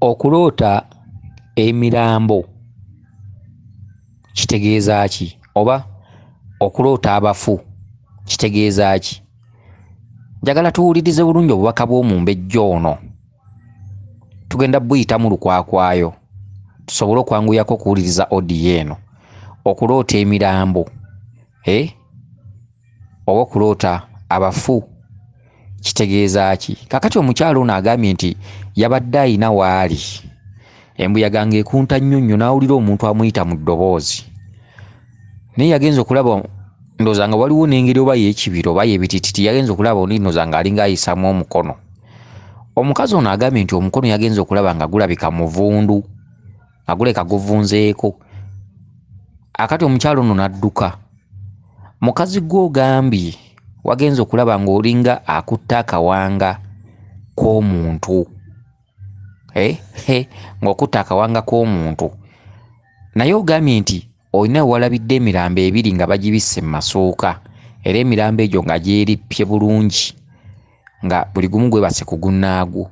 Okuloota emirambo kitegeeza ki? Oba okuloota abafu kitegeeza ki? Njagala tuwulirize bulungi obubaka bw'omumbejja ono. Tugenda buyita mu lukwakwayo tusobole okwanguyako okuwuliriza odiyo eno. Okuloota emirambo oba okuloota abafu kitegeeza ki? Kakati omukyalo ono agambye nti yabadde ayina waali embuyaga ng'ekunta nnyonnyo n'awulira omuntu amuyita mu ddoboozi, naye yagenza okulaba ndowooza nga waliwo n'engeri oba y'ekibiro oba y'ebitititi, yagenza okulaba oli ndowooza ng'alinga ayisamu omukono. Omukazi ono agambye nti omukono yagenza okulaba nga gulabika muvundu, nga guleka guvunzeeko. Akati omukyalo ono n'adduka. Mukazi gwe ogambye wagenza okulaba ng'olinga akutte akawanga k'omuntu, ng'okutte akawanga k'omuntu, naye ogambye nti olina walabidde emirambo ebiri nga bagibisse mu masuuka, era emirambo egyo nga gyerippye bulungi nga buli gumu gwebase ku gunnaagwo.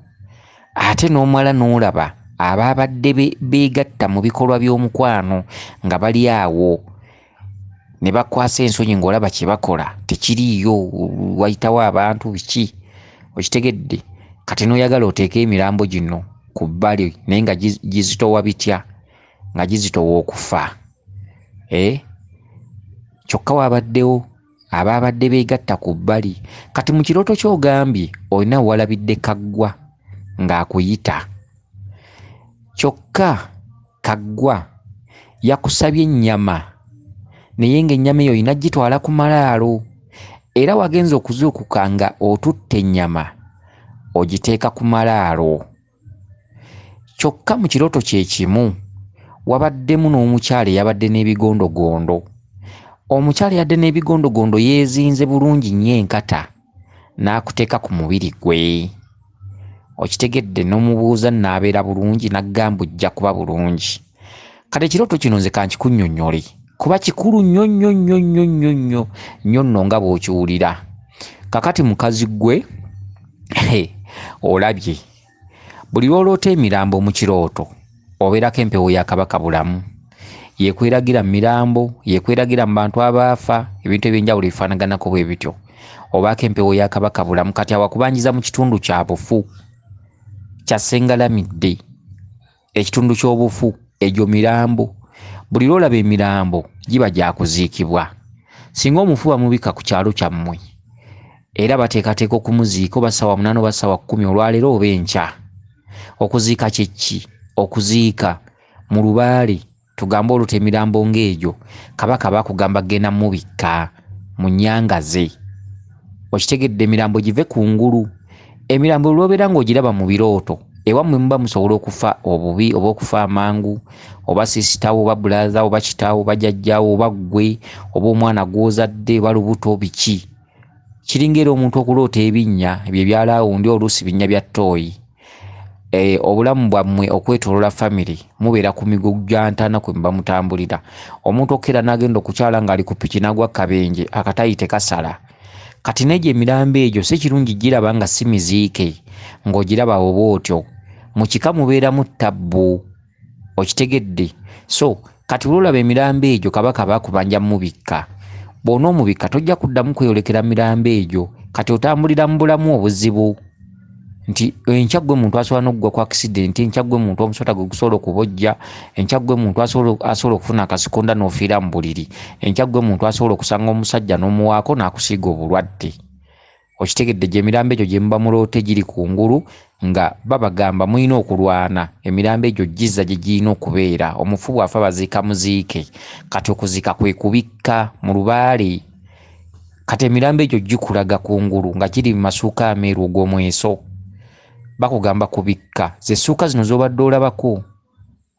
Ate n'omala n'olaba abaabadde beegatta mu bikolwa by'omukwano nga bali awo ne bakwasa ensonyi ng'olaba kye bakola tekiriiyo, wayitawo abantu biki, okitegedde? Kati n'oyagala oteeke emirambo gino ku bbali naye nga gizitowa bitya? Nga gizitowa okufa. Kyokka wabaddewo abaabadde beegatta ku bbali. Kati mu kirooto ky'ogambye olina walabidde kaggwa ng'akuyita, kyokka kaggwa yakusabye ennyama naye ng'ennyama eyo olina gitwala ku malaalo, era wagenza okuzuukuka nga otutte ennyama ogiteeka ku malaalo. Kyokka mu kirooto kye kimu wabaddemu n'omukyala eyabadde n'ebigondogondo. Omukyala yadde n'ebigondogondo yeezinze bulungi nnyo enkata n'akuteeka ku mubiri gwe, okitegedde? N'omubuuza n'abeera bulungi, n'aggamba ojja kuba bulungi. Kati ekirooto kino nze kankikunnyonnyole kuba kikulu nnyo nnyo nnyo nnyo nnyo nnyo nnyo nno nga bw'okiwulira. Kakati mukazi gwe olabye buli lw'oloota emirambo mu kirooto obeerako empewo ya kabaka bulamu, yekweragira mu mirambo, yekweragira mu bantu abaafa, ebintu eby'enjawulo bifaanaganako bwe bityo, obaako empewo ya kabaka bulamu. Kati awakubanjiza mu kitundu kya bufu kya Ssengalamidde, ekitundu ky'obufu, egyo mirambo. Buli lw'olaba emirambo giba gya kuziikibwa. Singa omufu bamubika ku kyalo kyammwe era bateekateeka okumuziika oba ssaawa 8 oba ssaawa 10 olwaleero oba enkya. Okuziika Kyekki? Okuziika mu lubaale, tugambe olutta emirambo ng'egyo kabaka bakugamba genda mubikka mu Nnyangaze, okitegedde? Emirambo give kungulu. Emirambo lw'obeera ng'ogiraba mu birooto ewammwe muba musobola okufa obubi oba okufa amangu, oba sisitawo oba bulaza oba kitaawo oba jjajjaawo oba ggwe oba omwana gw'ozadde oba lubuto, biki. Kiringa era omuntu okuloota ebinnya ebyo ebyalaawo ndi oluusi binnya bya ttooyi. Obulamu bwammwe okwetoolola famire mubeera ku migugu gya ntaana kwe muba mutambulira. Omuntu okera n'agenda okukyala ng'ali ku piki n'agwa kabenje, akatayi tekasala. Kati n'egyo emirambo egyo si kirungi giraba nga si miziike, ng'ogiraba oba otyo. Mu kika mubeeramu ttabbu, okitegedde? So kati olwolaba emirambo egyo kabaka bakubanja mubikka, bw'onoomubikka tojja kuddamu kweyolekera mirambo egyo. Kati otambulira mu bulamu obuzibu nti enkya ggwe muntu asobola n'okugwa ku akisidenti, enkya ggwe muntu omusota gwe gusobola okubojja, enkya ggwe muntu asobola okufuna akasikonda n'ofiira mu buliri, enkya ggwe muntu asobola okusanga omusajja n'omuwaako n'akusiiga obulwadde. Okitegedde? Gye emirambo egyo gye muba muloote giri kungulu nga babagamba mulina okulwana. Emirambo egyo gizza gye girina okubeera. Omufu bw'afa baziika muziike, kati okuziika kwe kubikka mu lubaale. Kati emirambo egyo gikulaga kungulu nga giri mu masuuka ameeru ogw'omweso, bakugamba kubikka. Ze ssuuka zino z'obadde olabako,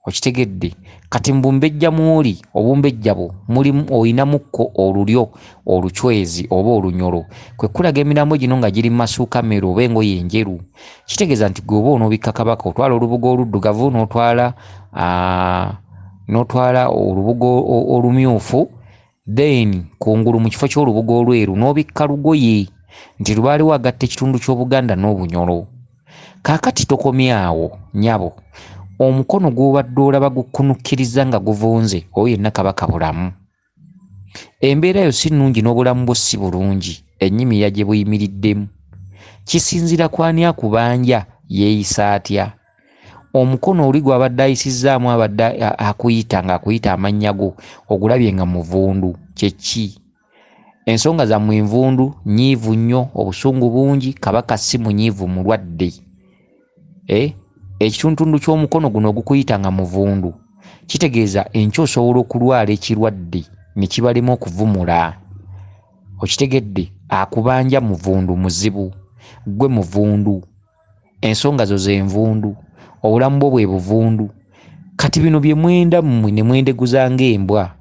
okitegedde? Kati mbumbejja mw'oli, obumbejja bwo mulimu oyinamukko olulyo, olucwezi oba olunyolo, kwe kulaga emirambo gino nga giri mu masuuka meeru oba engoye enjeru. Kitegeeza nti gwe oba onoobikka kabaka otwala olubugo oluddugavu n'otwala olubugo olumyufu, then kungulu mu kifo ky'olubugo olweru n'obikka lugoye nti lubaaliwo agatta ekitundu ky'Obuganda n'Obunyolo. Kaakati tokomyawo nyabo, omukono gw'obadde olaba gukunukkiriza nga guvunze oyo yenna kabaka bulamu. Embeera yo si nnungi n'obulamu bwo si bulungi, ennyimira gye buyimiriddemu. Kisinzira ku ani akubanja yeeyisa atya. Omukono oli gw'abadde ayisizzaamu abadde akuyita ng'akuyita amannya go ogulabye nga muvundu. Kyekki? Ensonga zammwe envundu, nyiivu nnyo, obusungu bungi, kabaka si munyiivu, mulwadde. Ekitundu ky'omukono guno ogukuyita nga muvundu kitegeeza enkya osobola okulwala ekirwadde ne kibalema okuvumula. Okitegedde? Akubanja muvundu muzibu, gwe muvundu, ensonga zo z'envundu, obulamu bwo bwe buvundu. Kati bino bye mwenda mmwe ne mwendeguza ng'embwa,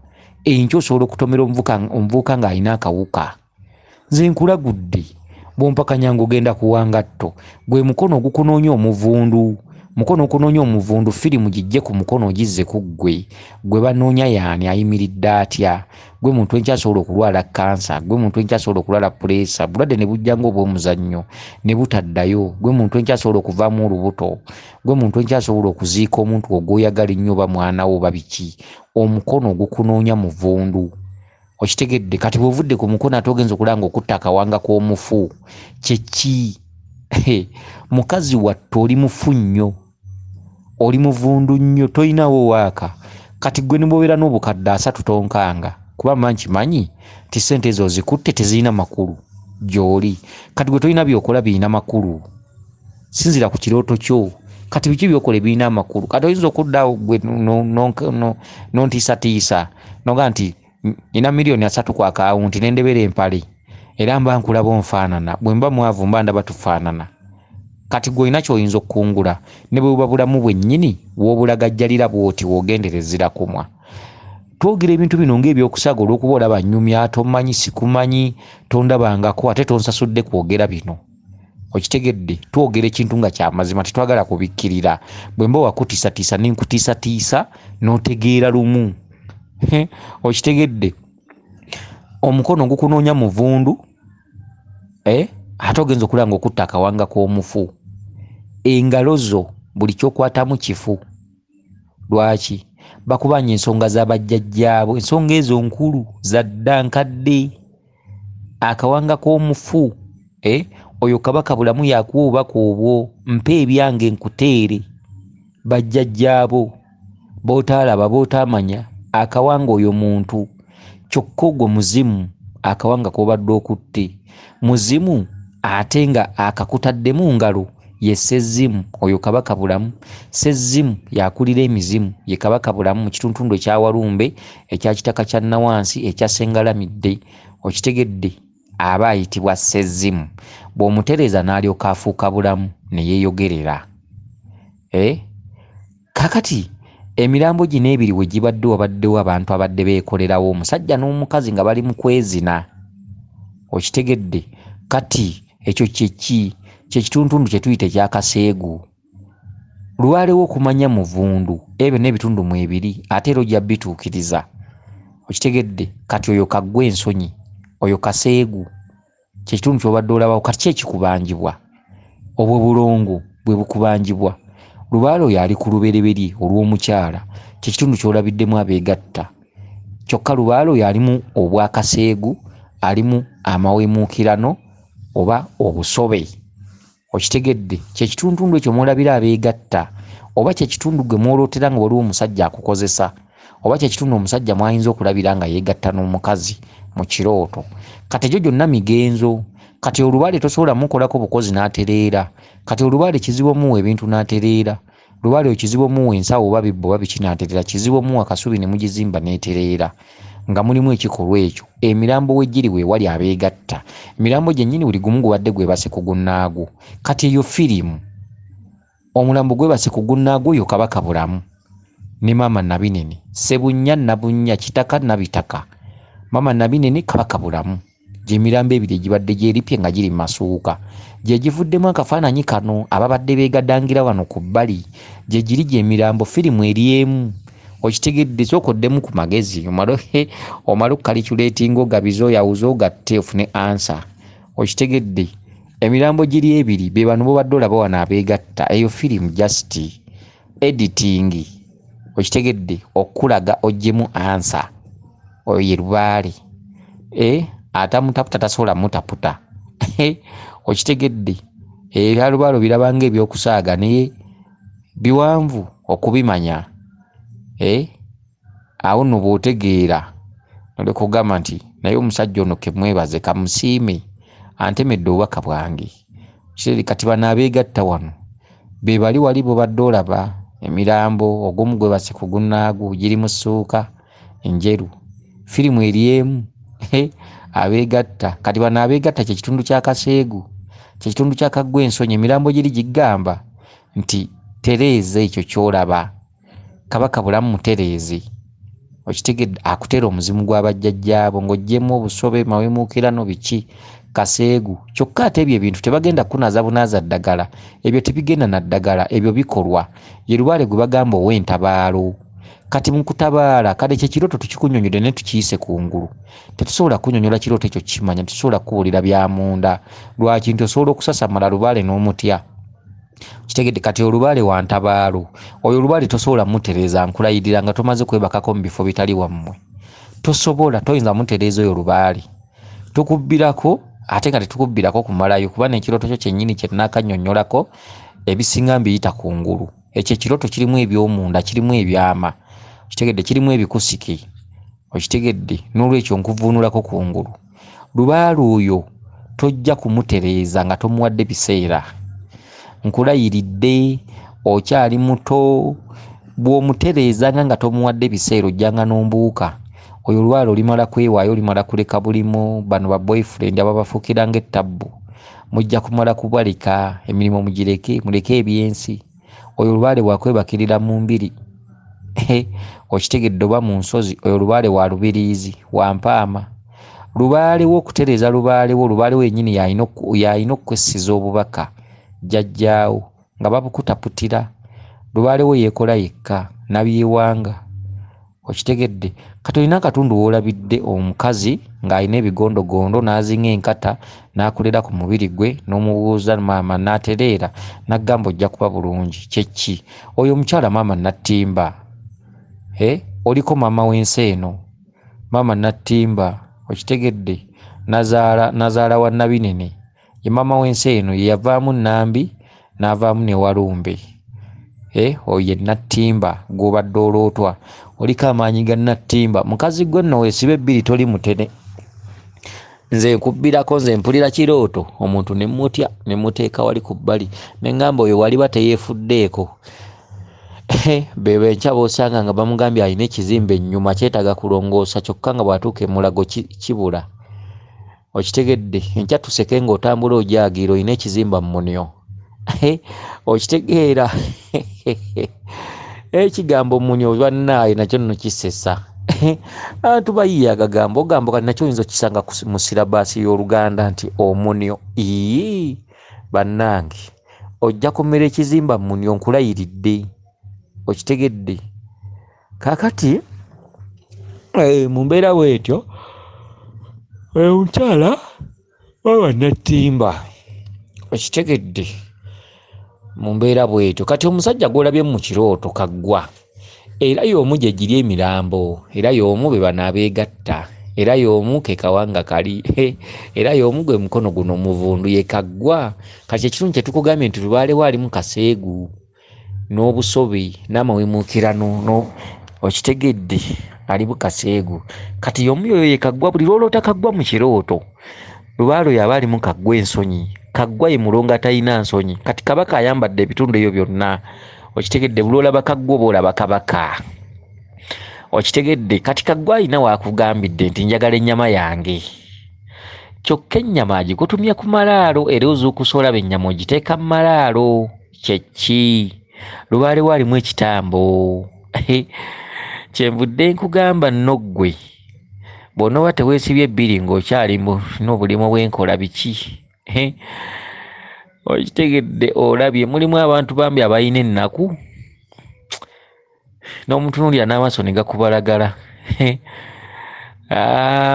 enkya osobola okutomera omuvubuka ng'alina akawuka. Nze nkulagudde bw'ompakanya ng'ogenda kuwanga tto, gwe mukono ogukunoonya omuvundu. Mukono okunoonya omuvundu, firimu gijje ku mukono ogizze ku ggwe. Gwe banoonya yaani ayimiridde atya? Gwe muntu enkyasobola okulwala kansa, gwe muntu enkyasobola okulwala puleesa, bulwadde ne bujja ng'obw'omuzannyo ne butaddayo. Gwe muntu enkyasobola okuvaamu olubuto, gwe muntu enkyasobola okuziika omuntu ogw'oyagala ennyo oba mwana wo oba biki. Omukono ogukunoonya muvundu. Okitegedde? Kati bw'ovudde ku mukono ate ogenza okulanga okutta akawanga k'omufu. Kyekki? Mukazi watte oli mufu nnyo, oli muvundu nnyo, toyinawo waaka. Kati gwe nibobeera n'obukadde 3 tonkanga, kuba manyi ti ssente ezo zikutte tezirina makulu gy'oli. Kati gwe toyina byokola birina makulu. Sinzira ku kirooto kyo. Kati biki byokola birina amakulu? Kati oyinza okuddaawo gwe nontiisatiisa noga nti nina $3,000,000 ku akawunti nendebera empale era mba nkulaba onfaanana, bwe mba mwavu mba ndaba tufaanana. Kati gwe olina ky'oyinza okukungula ne bwe buba bulamu bwennyini w'obulagajjalira bw'oti w'ogenderezera kumwa. Twogera ebintu bino ng'ebyokusaga olw'okuba olaba nnyumya, tomanyi, sikumanyi, tondabangako ate tonsasudde kwogera bino. Okitegedde? Twogera ekintu nga ky'amazima, tetwagala kubikkirira. Bwe mba wakutiisatiisa ninkutiisatiisa n'otegeera lumu. Okitegedde? Omukono gukunoonya muvundu, ate ogenza okulanga okutta akawanga k'omufu. Engalo zo buli kyokwatamu kifu. Lwaki? Bakubanya ensonga z'abajjajjaabo, ensonga ezo nkulu zadda nkadde. Akawanga k'omufu, oyo kabaka bulamu yakuwa obubaka obwo, mpa ebyange nkuteere. Bajjajjaabo b'otaalaba b'otaamanya, akawanga oyo muntu, kyokka ogwo muzimu, akawanga k'obadde okutte. Muzimu ate nga akakutaddemu ngalo ye sezzimu, oyo kabaka bulamu. Sezzimu yakulira emizimu, ye kabaka bulamu mu kitundu ekya Walumbe, ekya kitaka kya Nawansi, ekya Sengalamidde. Okitegedde? Aba ayitibwa sezzimu. Bw'omutereeza n'alyoka afuuka bulamu ne yeeyogerera. Kakati emirambo gino ebiri we gibadde wabaddewo abantu abadde beekolerawo, omusajja n'omukazi nga bali mu kwezina. Okitegedde? Kati ekyo kyekki? Kyekitundu kye tuyita ekyakaseegu. Lwalewo okumanya muvundu, ebyo n'ebitundu mu ebiri ate era ojja bituukiriza. Okitegedde? Kati oyo kaggwa ensonyi, oyo kaseegu, kyekitundu ky'obadde olabawo. Kati kyekikubanjibwa, obwo bulongo bwe bukubanjibwa. Lubaale oyo ali ku lubereberye olw'omukyala, kyekitundu ky'olabiddemu abeegatta. Kyokka lubaale oyo alimu obwakaseegu, alimu amawemuukirano oba obusobe. Okitegedde? Kyekitundu ekyo mwolabira abeegatta, oba kyekitundu gwe mwolootera nga waliwo omusajja akukozesa, oba kyekitundu omusajja mwayinza okulabira nga yeegatta n'omukazi mu kirooto. Kati egyo gyonna migenzo. Kati olubaale tosobola mukolako bukozi n'atereera. Kati olubaale kizibu omuwa ebintu n'atereera. Lubaale kizibu omuwa ensawo oba bibbo oba biki n'atereera. Kizibu omuwa akasubi ne mugizimba n'etereera. Nga mulimu ekikolwa ekyo. Emirambo wegiri we wali abeegatta. Emirambo gyennyini buli gumu gubadde gwebase ku gunnaagwo. Kati eyo firimu. Omulambo gwebase ku gunnaagwo oyo kabaka bulamu. Ne maama Nabinene. Sebunnya Nabunnya, kitaka Nabitaka. Maama Nabinene kabaka bulamu. Gy'emirambo ebiri gibadde gyeripye nga giri masuuka. Gye givuddemu akafaananyi kano ababadde beegaddangira wano ku bbali. Gye giri gy'emirambo, firimu eri emu. Okitegedde? Sookoddemu ku magezi omale okukalikyuleetinga ogabize oyawuze ogatte ofune ansa. Okitegedde? emirambo giri ebiri be bano bo badde olaba wano abeegatta eyo firimu just editing okitegedde okulaga ogyemu ansa oyo ye lubaale atamutaputa tasobola mutaputa okitegedde ebya lubaale birabanga ebyokusaaga naye biwanvu okubimanya awo nno bw'otegeera nolekugamba nti naye omusajja ono kemwebaze kamusiime antemedde obubaka bwange kati bano abeegatta wano be bali wali bwe badde olaba emirambo ogumu gwe base ku gunnaagu giri mu ssuuka enjeru firimu eri emu abeegatta kati bano abeegatta kye kitundu kya kaseegu kye kitundu kya kaggwa ensonyi emirambo giri gigamba nti tereeza ekyo ky'olaba kabaka bulamu mutereezi okitegedde akutera omuzimu gw'abajjajjaabo ng'oggyemu obusobe mawemuukirano biki kaseegu kyokka ate ebyo ebintu tebagenda kunaza bunaaza ddagala ebyo tebigenda na ddagala ebyo bikolwa ye lubaale gwe bagamba ow'entabaalo kati mu kutabaala kale kye kirooto tukikunyonyodde ne tukiyise kungulu tetusobola kunyonyola kirooto ekyo kimanya tetusobola kubuulira bya munda lwaki nti osobola okusasamala lubaale n'omutya kitegedde kati olubaale wa ntabaalo oyo olubaale tosobola mutereeza nkulayirira nga tomaze kwebakako mu bifo bitali wammwe tosobola toyinza mutereeza oyo lubaale tukubbirako ate nga tetukubbirako kumalayo kuba n'ekirooto kyo kyennyini kye tunaakanyonnyolako ebisinga mbiyita kungulu ekyo ekirooto kirimu eby'omunda kirimu ebyama kitegedde kirimu ebikusike okitegedde n'olwekyo nkuvuunulako kungulu lubaale oyo tojja kumutereeza nga tomuwadde biseera nkulayiridde okyali muto bw'omutereezanga nga tomuwadde biseera ojjanga n'ombuuka oyo olwala olimala kwewaayo olimala kuleka bulimu bano ba boyfriend ababafuukira ng'ettabbu mujja kumala kubaleka emirimu mugireke muleke ebyensi oyo olwale bwakwebakirira mu mbiri okitegedde oba mu nsozi oyo lubaale wa lubiriizi wa mpaama lubaale wo okutereeza lubaale wo yennyini yalina okwessiza obubaka jjajjaawo nga babukutaputira lubaale wo yeekola yekka nabyewanga okitegedde kati olina akatundu woolabidde omukazi ng'alina ebigondogondo n'azinga enkata n'akolera ku mubiri gwe n'omubuuza maama n'atereera n'agamba ojja kuba bulungi Kyekki oyo omukyala maama Nattimba oliko maama w'ensi eno maama Nattimba okitegedde nazaala wa Nabinene ye maama w'ensi eno ye yavaamu Nambi n'avaamu ne Walumbe oyo ye Nattimba gw'obadde olootwa oliko amaanyi ga Nattimba mukazi gwe nno weesiba ebbiri toli mutene nze nkubbirako nze mpulira kirooto omuntu ne mutya ne muteeka wali ku bbali ne ngamba oyo waliba teyeefuddeeko bebe enkya boosanga nga bamugambye alina ekizimbe ennyuma kyetaaga kulongoosa kyokka nga bw'atuuka emulago kibula okitegedde enkya tuseke ng'otambula ojaagira olina ekizimba mmunyo okitegeera ekigambo munyo bannaaye nakyo nno kisesa abantu bayiye agagambo ogamba kati nakyo oyinza okisanga mu sirabaasi y'Oluganda nti omunyo bannange ojja kumera ekizimba munyo nkulayiridde okitegedde kaakati mu mbeera bwetyo omukyala baba Nattimba okitegedde mu mbeera bwetyo kati omusajja gw'olabye mu kirooto kaggwa era y'omu gye giri emirambo era y'omu be bano abeegatta era y'omu ke kawanga kali era y'omu gwe mukono guno omuvundu ye kaggwa kati ekitundu kye tukugambye nti lubaale waalimu kaseegu n'obusobe n'amawemuukirano okitegedde ali bukaseegu kati y'omu yoyo ye kaggwa buli lwoloota kaggwa mu kirooto lubaale oyo aba alimu kaggwa ensonyi kaggwa ye mulongo atalina nsonyi kati kabaka ayambadde ebitundu ebyo byonna okitegedde buli olaba kaggwa oba olaba kabaka okitegedde kati kaggwa alina waakugambidde nti njagala ennyama yange kyokka ennyama agikutumya ku malaalo era ozuukusa olaba ennyama ogiteeka mu malaalo Kyekki lubaale waalimu ekitambo kyenvudde nkugamba nno ggwe bw'onooba teweesibye ebbiri ng'okyali n'obulimu bw'enkola biki okitegedde olabye mulimu abantu bambi abalina ennaku n'omutunuulira n'amaaso ne gakubalagala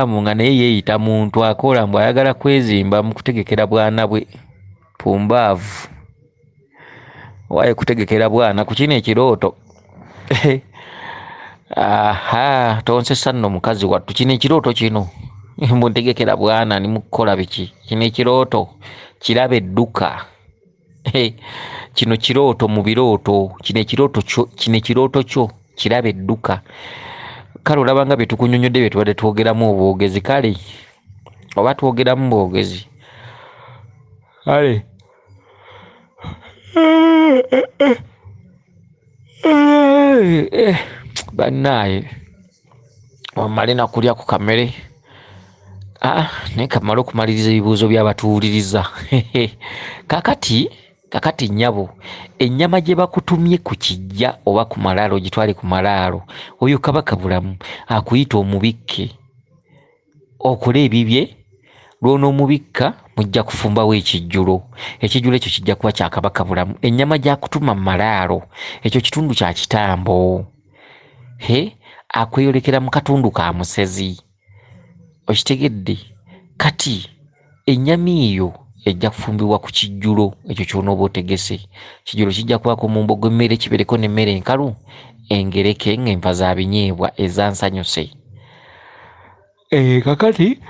munga naye yeeyita muntu akola mbu ayagala kwezimba mu kutegekera bwana bwe pumbaavu waye kutegekera bwana ku kino ekirooto. Aha, tonsesa nno mukazi wattu, kino ekirooto kino mbuntegekera bwana ni mukukola biki? Kino ekirooto kiraba edduka. Kino kirooto mu birooto, kino ekirooto kyo kiraba edduka. Kale olaba nga bye tukunyonyodde bye tubadde twogeramu obwogezi, kale oba twogeramu bwogezi kale bannaye wamale nakulya ku kamere naye kamale okumaliriza ebibuuzo by'abatuwuliriza. kakati nnyabo, ennyama gye bakutumye ku kijja oba ku malaalo gitwale ku malaalo, oyo kabaka bulamu akuyita omubikke okole ebibye. Lw'onoomubikka mujja kufumbawo ekijjulo. Ekijjulo ekyo kijja kuba kya kabaka bulamu. Ennyama gy'akutuma mu malaalo, ekyo kitundu kya kitambo. Akweyolekera mu katundu ka musezi. Okitegedde? Kati ennyama eyo ejja kufumbibwa ku kijjulo ekyo ky'onooba otegese. Kijjulo kijja kubako mu mbogo emmere, kibereko n'emmere enkalu, engereke ng'enva za binyeebwa ezansanyuse. Kakati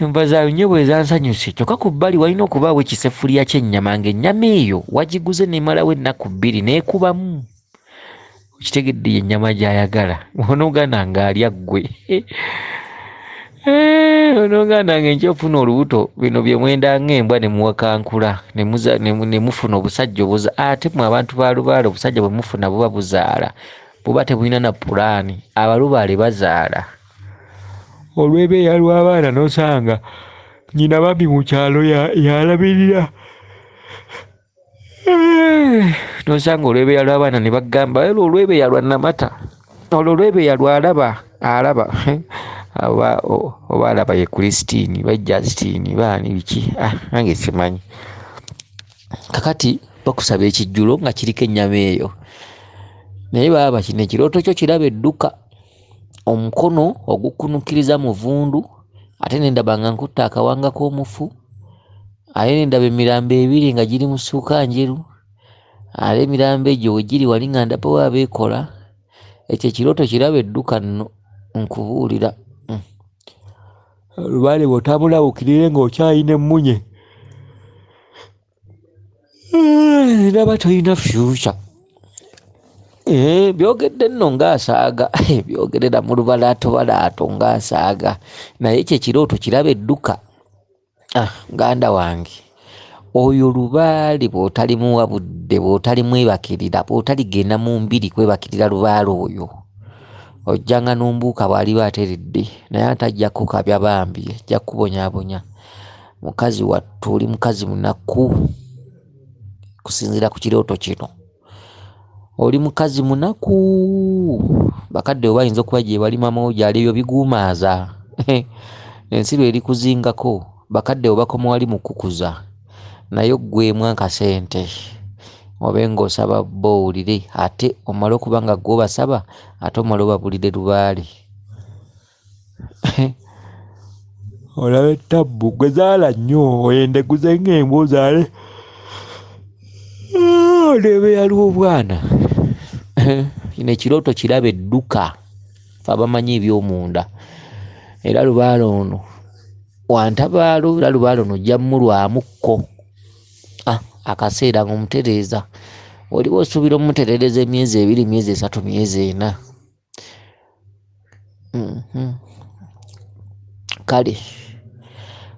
enva za binyeebwa ezansanyuse, kyokka ku bbali walina okubaawo ekiseffuliya ky'ennyama, ng'ennyama eyo wagiguze n'emalawo ennaku 2 n'ekubamu. Kitegedde yennyama gy'ayagala. Onooganda ng'alya ggwe. Onooganda ng'enkyofuna olubuto bino bye mwenda ng'embwa ne muwakankula ne mufuna obusajja obuza. Ate mwe abantu ba Lubaale obusajja bwe mufuna buba buzaala, buba tebulina na pulaani. Abalubaale bazaala. Olw'ebeeya lw'abaana n'osanga nnyina bambi mu kyalo yalabirira. Nosanga olw'ebeeya lw'abaana ne bagamba olw'ebeeya lwa Namata, olwo olw'ebeeya lw'alaba oba alaba ye Kristini ba Justini baani biki, nange simanyi. Kakati bakusaba ekijjulo nga kiriko ennyama eyo, naye baba kino ekirooto kyo kiraba edduka. Omukono ogukunukiriza muvundu, ate nendaba nga nkutte akawanga k'omufu, ate nendaba emirambo 2 nga giri mu ssuuka njeru, ate emirambo egyo we giri wali nga ndaba wa beekola. Ekyo ekirooto kiraba edduka nno, nkubuulira. Lubaale bw'otambula bukkirire ng'okyayina emmunye, ndaba toyina future. Byogedde nno ng'asaaga, byogerera mu lubalaato ng'asaaga, naye ekyo ekirooto kiraba edduka. Muganda wange, oyo Lubaale bw'otalimuwa budde, bw'otalimwebakirira, bw'otaligenda mu mbiri kwebakirira Lubaale oyo, ojjanga n'ombuuka bw'aliba ateredde, naye atajjako kabya bambi, ajja kubonyaabonya. Mukazi wattu oli mukazi munaku kusinziira ku kirooto kino. Oli mukazi munaku. Bakadde bayinza okuba gye bali mamawo gyali ebyo biguumaaza. Ensi lw'eri kuzingako, bakadde bakoma wali mukukuza, naye oggwemu akasente obe ng'osaba bowulire, ate omale okuba nga gw'obasaba ate omale obabulire Lubaale. Olaba ettabbu gwe zaala nnyo, oyendeguze ng'embwa ozaale olw'ebeeya lw'obwana. Kino ekirooto kiraba edduka, fe abamanyi eby'omunda. Era Lubaale ono wantabaalo, era Lubaale ono ojja mmulwamukko akaseera ng'omutereeza. Oliba osuubira omutereereza emyezi 2, myezi 3, myezi 4. Kale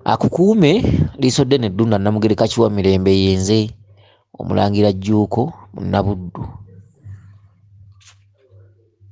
akukuume liisodde n'eddunda Namugereka Kiwa Mirembe yenze Omulangira Jjuuko Munnabuddu.